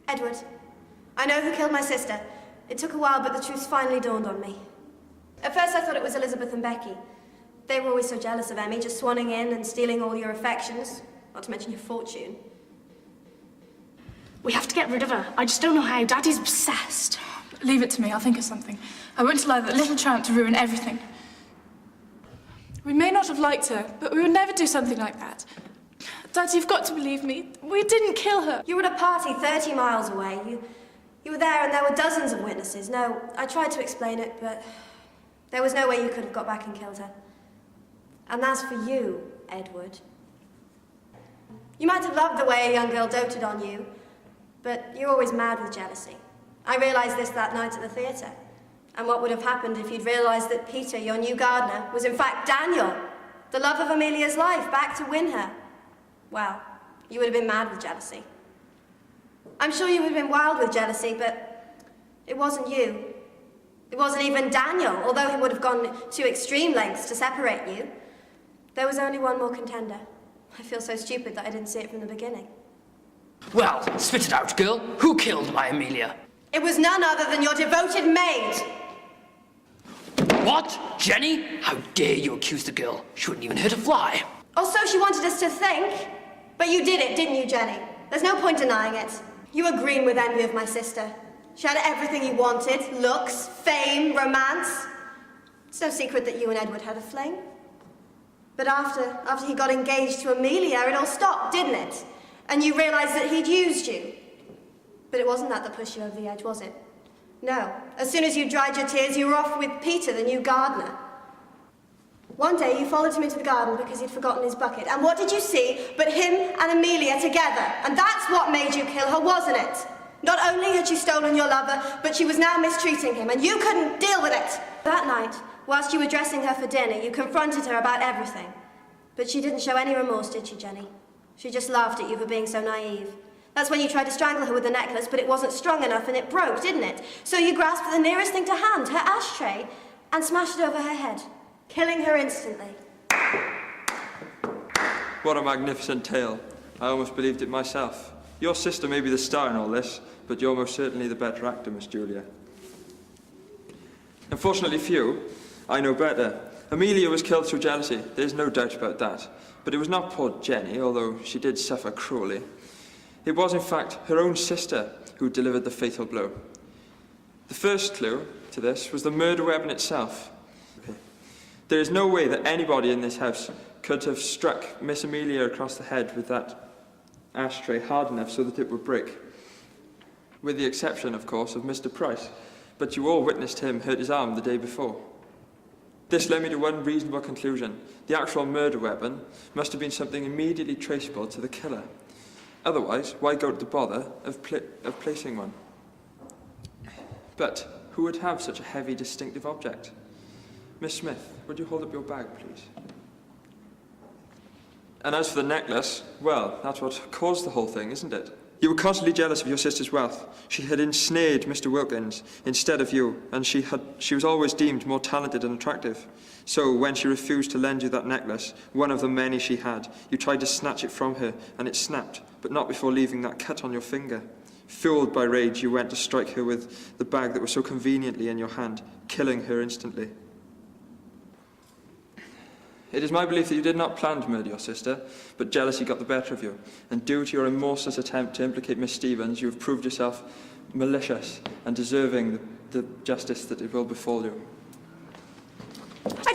Edward, I know who killed my sister. It took a while, but the truth finally dawned on me. At first I thought it was Elizabeth and Becky. They were always so jealous of Emmy, just swanning in and stealing all your affections, not to mention your fortune. We have to get rid of her. I just don't know how. Daddy's obsessed. Leave it to me, I'll think of something. I won't allow that little tramp to ruin everything. We may not have liked her, but we would never do something like that. Dad, you've got to believe me. We didn't kill her. You were at a party 30 miles away. You were there and there were dozens of witnesses. No, I tried to explain it, but there was no way you could have got back and killed her. And that's for you, Edward. You might have loved the way a young girl doted on you, but you're always mad with jealousy. I realised this that night at the theatre. And what would have happened if you'd realised that Peter, your new gardener, was in fact Daniel, the love of Amelia's life, back to win her? Well, you would have been mad with jealousy. I'm sure you would have been wild with jealousy, but it wasn't you. It wasn't even Daniel, although he would have gone to extreme lengths to separate you. There was only one more contender. I feel so stupid that I didn't see it from the beginning. Well, spit it out, girl. Who killed my Amelia? It was none other than your devoted maid. What? Jenny? How dare you accuse the girl? She wouldn't even hurt a fly. Or so she wanted us to think. But you did it, didn't you, Jenny? There's no point denying it. You were green with envy of my sister. She had everything you wanted. Looks, fame, romance. It's no secret that you and Edward had a fling. But after he got engaged to Amelia, it all stopped, didn't it? And you realised that he'd used you. But it wasn't that pushed you over the edge, was it? No. As soon as you dried your tears, you were off with Peter, the new gardener. One day you followed him into the garden because he'd forgotten his bucket. And what did you see but him and Amelia together? And that's what made you kill her, wasn't it? Not only had she stolen your lover, but she was now mistreating him, and you couldn't deal with it. That night, whilst you were dressing her for dinner, you confronted her about everything. But she didn't show any remorse, did she, Jenny? She just laughed at you for being so naive. That's when you tried to strangle her with the necklace, but it wasn't strong enough and it broke, didn't it? So you grasped the nearest thing to hand, her ashtray, and smashed it over her head, killing her instantly. What a magnificent tale. I almost believed it myself. Your sister may be the star in all this, but you're most certainly the better actor, Miss Julia. Unfortunately for you, I know better. Amelia was killed through jealousy. There's no doubt about that. But it was not poor Jenny, although she did suffer cruelly. It was, in fact, her own sister who delivered the fatal blow. The first clue to this was the murder weapon itself. There is no way that anybody in this house could have struck Miss Amelia across the head with that ashtray hard enough so that it would break. With the exception, of course, of Mr. Price. But you all witnessed him hurt his arm the day before. This led me to one reasonable conclusion. The actual murder weapon must have been something immediately traceable to the killer. Otherwise, why go to the bother of placing one? But who would have such a heavy, distinctive object? Miss Smith, would you hold up your bag, please? And as for the necklace, well, that's what caused the whole thing, isn't it? You were constantly jealous of your sister's wealth. She had ensnared Mr. Wilkins instead of you, and she was always deemed more talented and attractive. So when she refused to lend you that necklace, one of the many she had, you tried to snatch it from her, and it snapped, but not before leaving that cut on your finger. Fueled by rage, you went to strike her with the bag that was so conveniently in your hand, killing her instantly. It is my belief that you did not plan to murder your sister, but jealousy got the better of you, and due to your remorseless attempt to implicate Miss Symonds, you have proved yourself malicious and deserving the justice that it will befall you. I